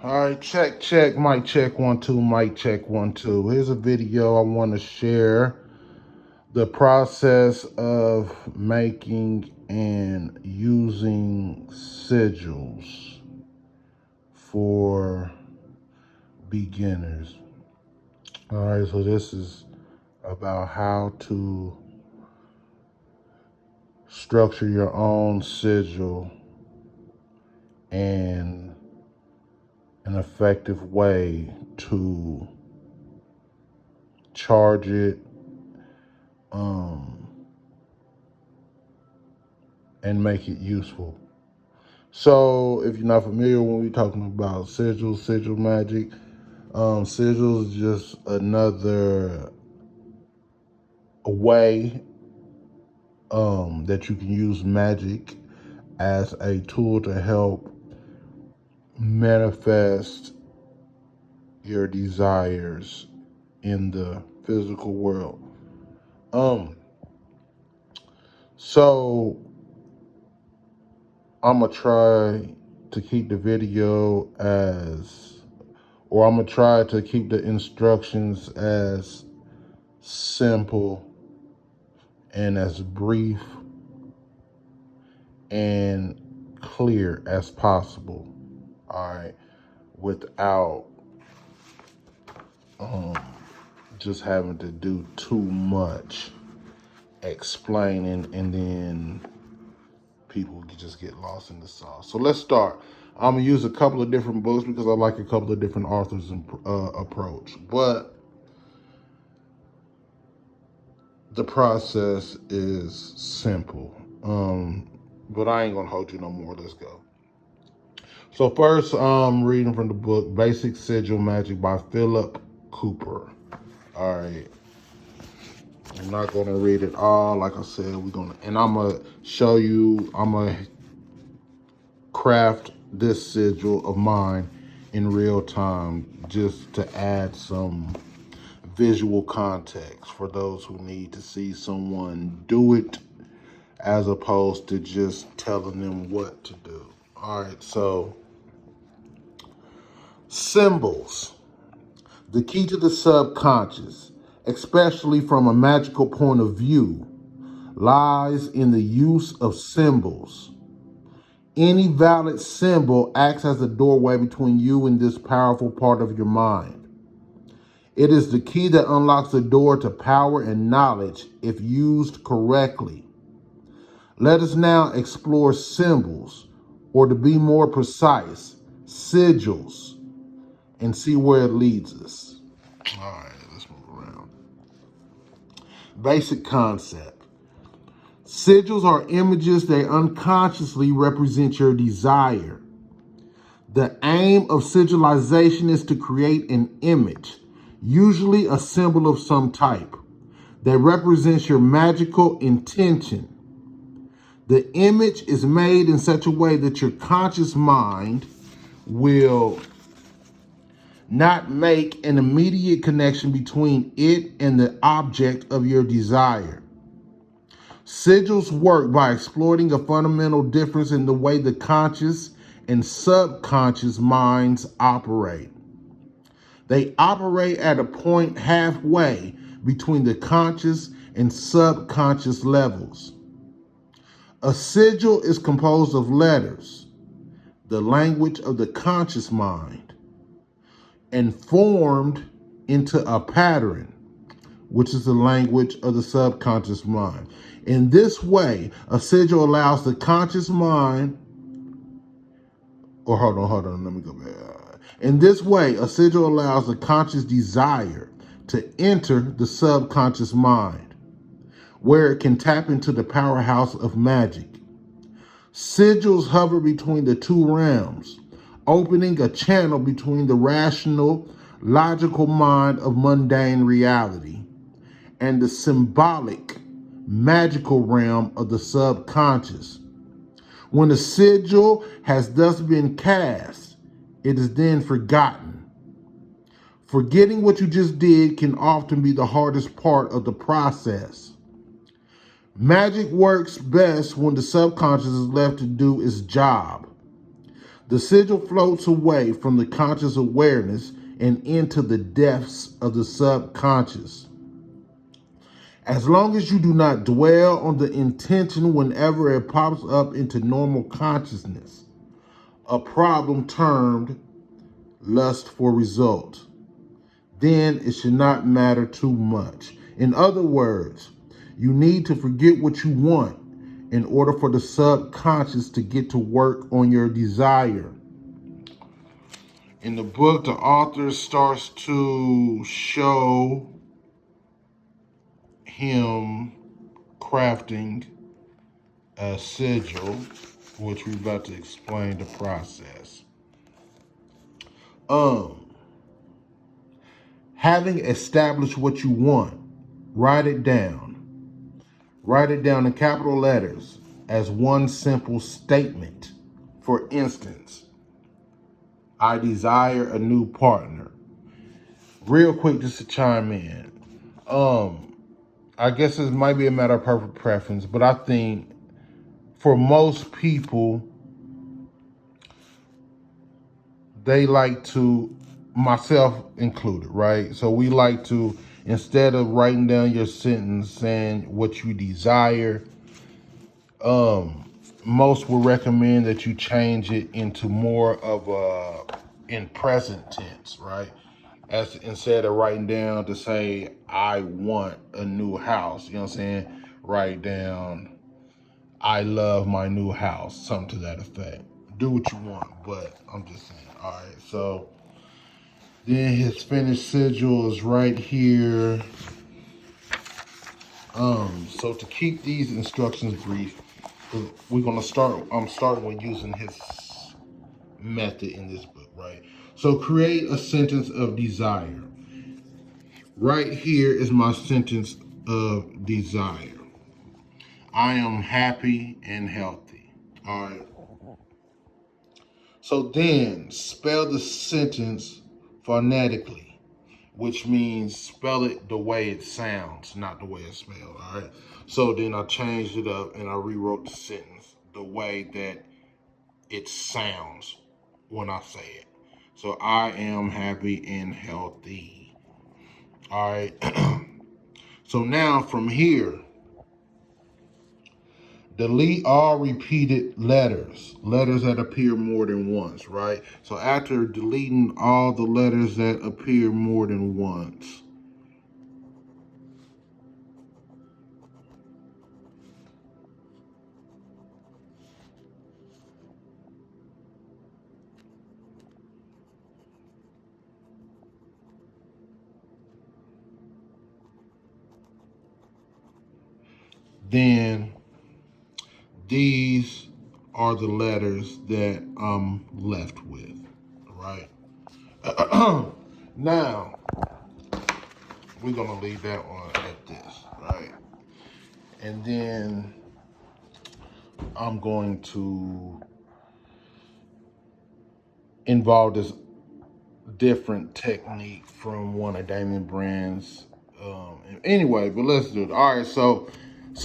All right, check, mic check 1 2, mic check 1 2. Here's a video I want to share the process of making and using sigils for beginners. All right, so this is about how to structure your own sigil and an effective way to charge it and make it useful. So if you're not familiar, when we're talking about sigil magic, sigils is just another way that you can use magic as a tool to help manifest your desires in the physical world. So I'm gonna try to keep the video I'm gonna try to keep the instructions as simple and as brief and clear as possible. All right, without just having to do too much explaining and then people just get lost in the sauce. So let's start. I'm gonna use a couple of different books because I like a couple of different authors' approach, but the process is simple. But I ain't gonna hold you no more. Let's go. So first, I'm reading from the book Basic Sigil Magic by Philip Cooper. All right. I'm not gonna read it all. Like I said, I'm gonna show you. I'm gonna craft this sigil of mine in real time, just to add some visual context for those who need to see someone do it, as opposed to just telling them what to do. All right, so symbols. The key to the subconscious, especially from a magical point of view, lies in the use of symbols. Any valid symbol acts as a doorway between you and this powerful part of your mind. It is the key that unlocks the door to power and knowledge if used correctly. Let us now explore symbols, or to be more precise, sigils, and see where it leads us. All right, let's move around. Basic concept. Sigils are images that unconsciously represent your desire. The aim of sigilization is to create an image, usually a symbol of some type, that represents your magical intention. The image is made in such a way that your conscious mind will not make an immediate connection between it and the object of your desire. Sigils work by exploiting a fundamental difference in the way the conscious and subconscious minds operate. They operate at a point halfway between the conscious and subconscious levels. A sigil is composed of letters, the language of the conscious mind, and formed into a pattern, which is the language of the subconscious mind. In this way, a sigil allows the conscious mind, hold on, let me go back. In this way, a sigil allows the conscious desire to enter the subconscious mind, where it can tap into the powerhouse of magic. Sigils hover between the two realms, opening a channel between the rational, logical mind of mundane reality and the symbolic, magical realm of the subconscious. When a sigil has thus been cast, it is then forgotten. Forgetting what you just did can often be the hardest part of the process. Magic works best when the subconscious is left to do its job. The sigil floats away from the conscious awareness and into the depths of the subconscious. As long as you do not dwell on the intention whenever it pops up into normal consciousness, a problem termed lust for result, then it should not matter too much. In other words, you need to forget what you want in order for the subconscious to get to work on your desire. In the book, the author starts to show him crafting a sigil, which we're about to explain the process. Having established what you want, write it down. Write it down in capital letters as one simple statement. For instance, I desire a new partner. Real quick, just to chime in. I guess this might be a matter of perfect preference, but I think for most people, they like to, myself included, right? So we like to, instead of writing down your sentence saying what you desire, most will recommend that you change it into more of a in present tense, right? As instead of writing down to say I want a new house, you know what I'm saying? Write down I love my new house, something to that effect. Do what you want, but I'm just saying. All right, so then his finished sigil is right here. So to keep these instructions brief, we're gonna start. I'm starting with using his method in this book, right? So create a sentence of desire. Right here is my sentence of desire. I am happy and healthy. All right. So then spell the sentence phonetically, which means spell it the way it sounds, not the way it's spelled. All right. So then I changed it up and I rewrote the sentence the way that it sounds when I say it. So I am happy and healthy. All right. So now from here, delete all repeated letters that appear more than once, right? So after deleting all the letters that appear more than once, then these are the letters that I'm left with, right? Now, we're going to leave that one at this, right? And then I'm going to involve this different technique from one of Damien Brand's. Anyway, but let's do it. All right, so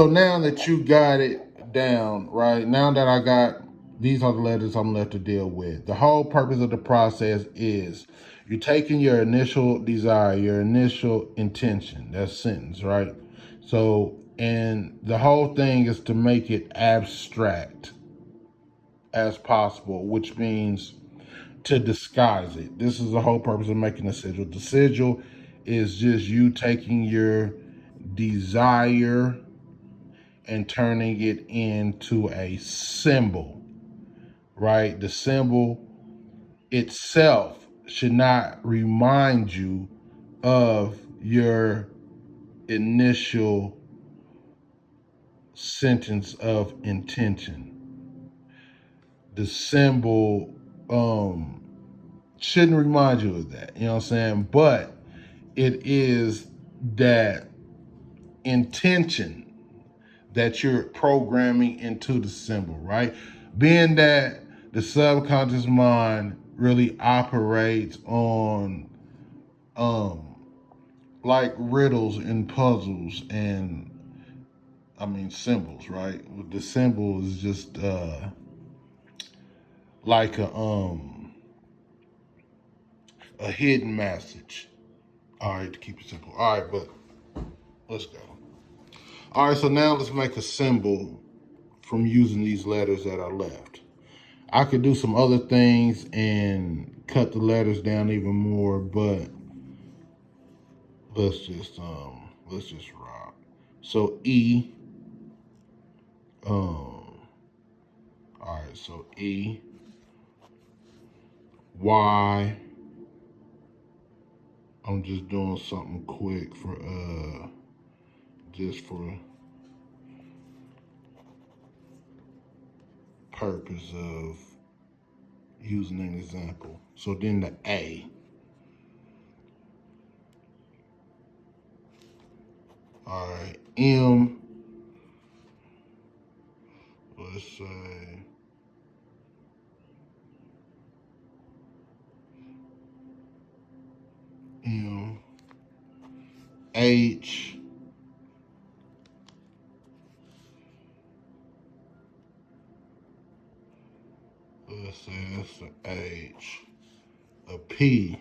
now that you got it down, right? Now that I got these are the letters I'm left to deal with. The whole purpose of the process is you're taking your initial desire, your initial intention, that sentence, right? So, and the whole thing is to make it abstract as possible, which means to disguise it. This is the whole purpose of making a sigil. The sigil is just you taking your desire and turning it into a symbol, right? The symbol itself should not remind you of your initial sentence of intention. The symbol shouldn't remind you of that, you know what I'm saying? But it is that intention that you're programming into the symbol, right? Being that the subconscious mind really operates on like riddles and puzzles and symbols, right? The symbol is just like a hidden message. All right, to keep it simple. All right, but let's go. All right, so now let's make a symbol from using these letters that I left. I could do some other things and cut the letters down even more, but let's just rock. So E, all right, so E, Y. I'm just doing something quick for just for purpose of using an example. So then the A. All right, M. Let's say M. H. Let's say that's the H. A P.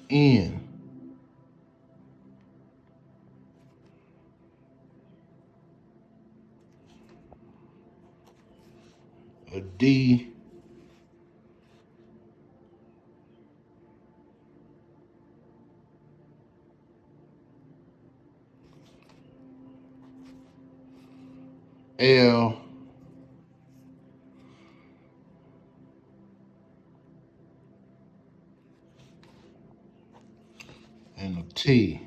N. A D. L. And a T.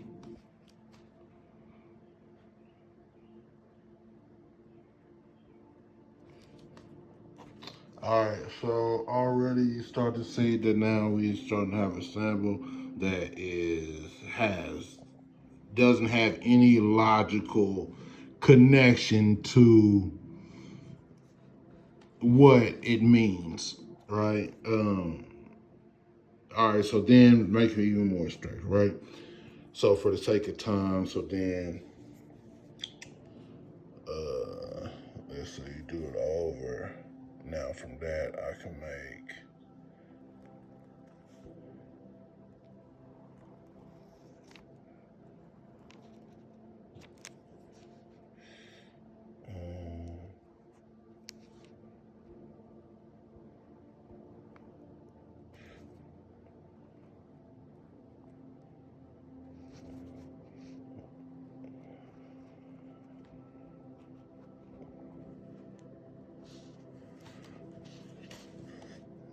All right, so already you start to see that now we starting to have a symbol that doesn't have any logical connection to what it means, right? All right, so then make it even more strict, right? So for the sake of time, so then let's say you do it over. Now from that I can make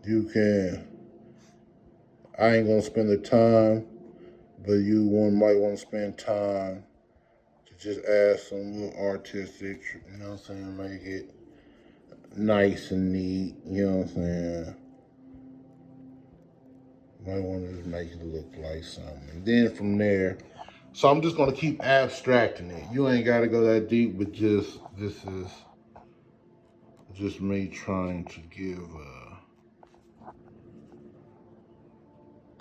you can. I ain't gonna spend the time, but might want to spend time to just add some little artistic, you know what I'm saying, make it nice and neat, you know what I'm saying. Might want to just make it look like something. And then from there, so I'm just gonna keep abstracting it. You ain't gotta go that deep, but this is just me trying to give a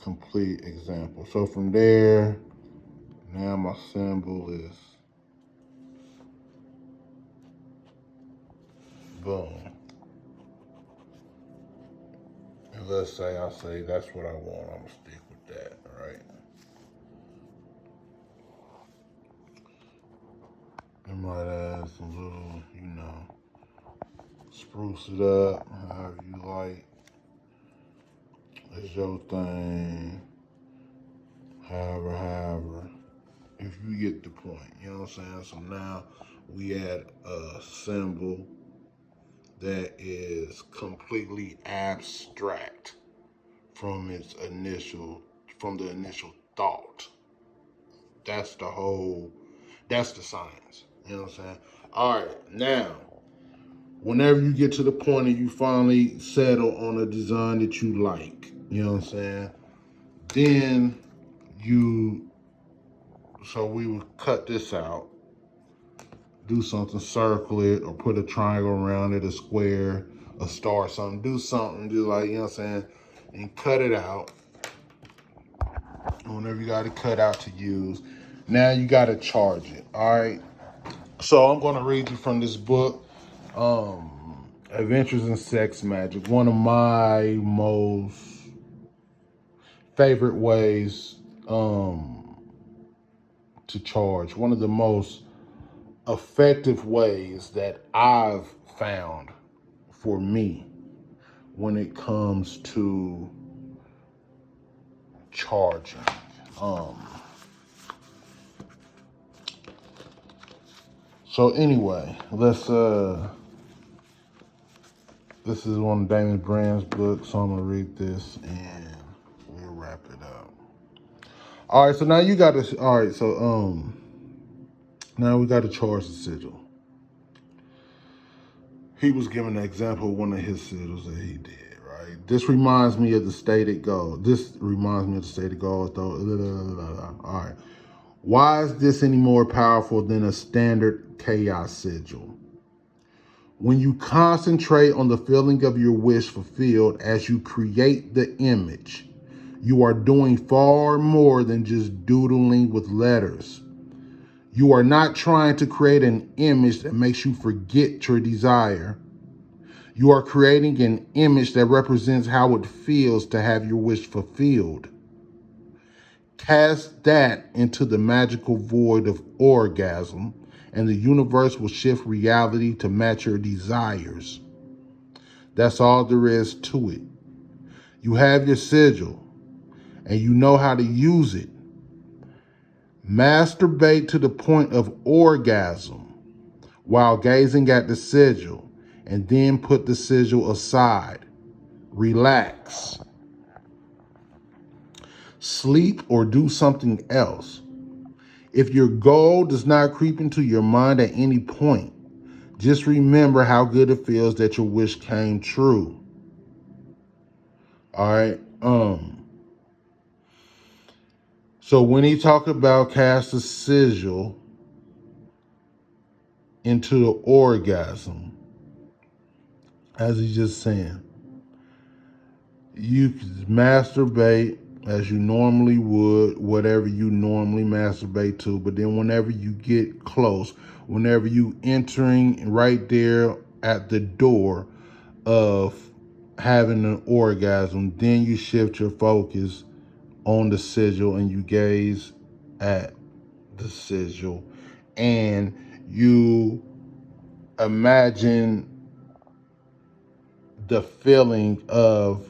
complete example. So from there, now my symbol is boom. And let's say I say that's what I want. I'm gonna stick with that, right? I might add some little, spruce it up, however you like. It's your thing. However. If you get the point, you know what I'm saying? So now we add a symbol that is completely abstract from the initial thought. That's the science. You know what I'm saying? All right, now, whenever you get to the point and you finally settle on a design that you like, you know what I'm saying? Then so we would cut this out, do something, circle it, or put a triangle around it, a square, a star, something. Do something, do like, you know what I'm saying? And cut it out. Whenever you got it cut out to use, now you got to charge it. All right. So I'm going to read you from this book, Adventures in Sex Magic. One of my most favorite ways to charge. One of the most effective ways that I've found for me when it comes to charging. So anyway, this is one of Damon Brand's books, so I'm gonna read this and we'll wrap it up. All right, so now you got to. All right, so now we got to charge the sigil. He was giving an example of one of his sigils that he did. Right. This reminds me of the stated goal. Though. All right. Why is this any more powerful than a standard chaos sigil? When you concentrate on the feeling of your wish fulfilled as you create the image, you are doing far more than just doodling with letters. You are not trying to create an image that makes you forget your desire. You are creating an image that represents how it feels to have your wish fulfilled. Cast that into the magical void of orgasm, and the universe will shift reality to match your desires. That's all there is to it. You have your sigil, and you know how to use it. Masturbate to the point of orgasm while gazing at the sigil, and then put the sigil aside. Relax. Sleep or do something else. If your goal does not creep into your mind at any point, just remember how good it feels that your wish came true. All right. So when he talked about cast a sigil into the orgasm, as he's just saying, you can masturbate as you normally would, whatever you normally masturbate to. But then whenever you get close, whenever you entering right there at the door of having an orgasm, then you shift your focus on the sigil and you gaze at the sigil and you imagine the feeling of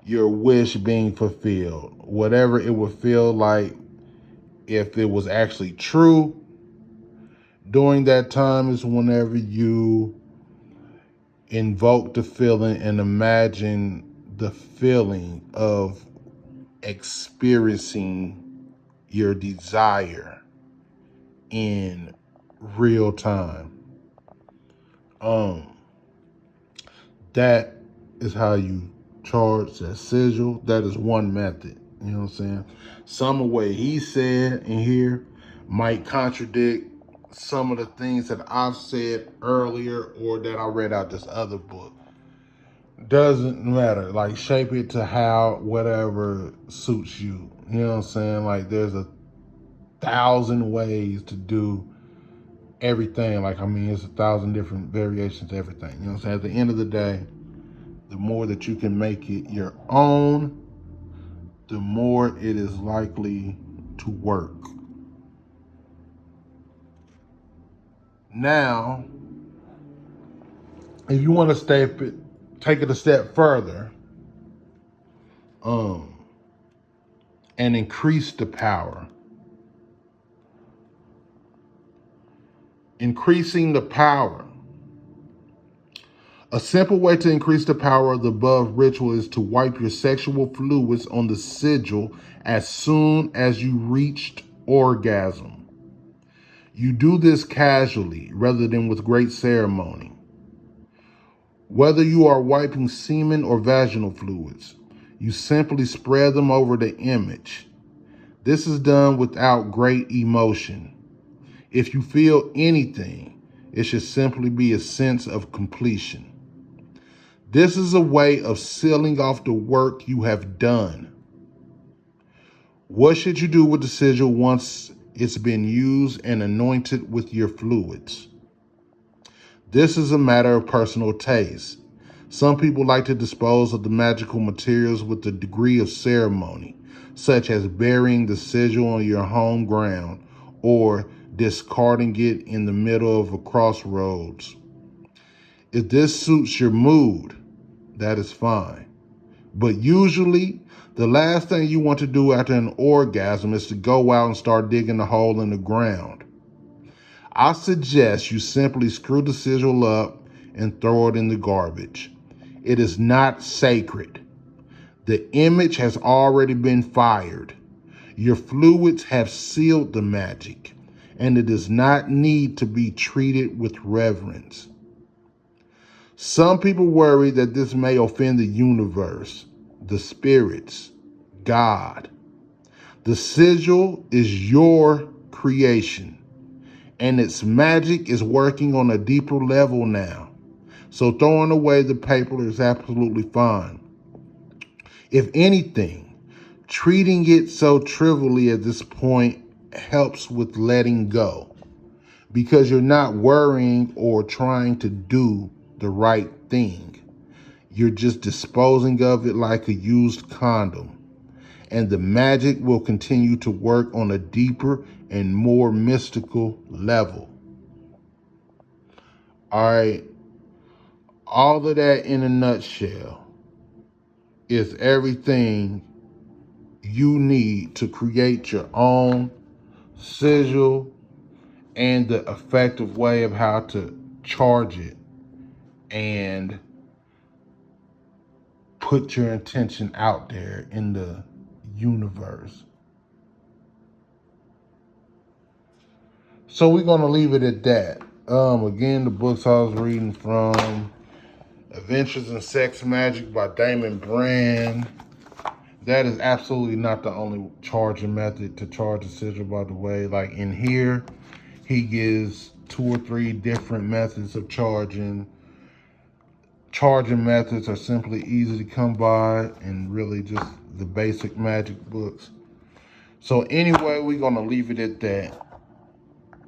your wish being fulfilled, whatever it would feel like if it was actually true. During that time is whenever you invoke the feeling and imagine the feeling of experiencing your desire in real time. That is how you charge that sigil. That is one method. You know what I'm saying? Some of what he said in here might contradict some of the things that I've said earlier or that I read out this other book. Doesn't matter. Like, shape it to how whatever suits you. You know what I'm saying? Like, there's 1,000 ways to do everything. Like, I mean, it's 1,000 different variations to everything. You know what I'm saying? At the end of the day, the more that you can make it your own, the more it is likely to work. Now, if you want to take it a step further, and increase the power. Increasing the power. A simple way to increase the power of the above ritual is to wipe your sexual fluids on the sigil as soon as you reached orgasm. You do this casually rather than with great ceremony. Whether you are wiping semen or vaginal fluids, you simply spread them over the image. This is done without great emotion. If you feel anything, it should simply be a sense of completion. This is a way of sealing off the work you have done. What should you do with the sigil once it's been used and anointed with your fluids? This is a matter of personal taste. Some people like to dispose of the magical materials with a degree of ceremony, such as burying the sigil on your home ground or discarding it in the middle of a crossroads. If this suits your mood, that is fine. But usually, the last thing you want to do after an orgasm is to go out and start digging a hole in the ground. I suggest you simply screw the sigil up and throw it in the garbage. It is not sacred. The image has already been fired. Your fluids have sealed the magic, and it does not need to be treated with reverence. Some people worry that this may offend the universe, the spirits, God. The sigil is your creation, and its magic is working on a deeper level now. So throwing away the paper is absolutely fine. If anything, treating it so trivially at this point helps with letting go, because you're not worrying or trying to do the right thing. You're just disposing of it like a used condom. And the magic will continue to work on a deeper and more mystical level. All right. All of that in a nutshell is everything you need to create your own sigil and the effective way of how to charge it and put your intention out there in the universe. So we're going to leave it at that. Again, the books I was reading from: Adventures in Sex Magic by Damon Brand. That is absolutely not the only charging method to charge a sigil, by the way. Like in here, he gives 2 or 3 different methods of charging. Charging methods are simply easy to come by and really just the basic magic books. So anyway, we're going to leave it at that.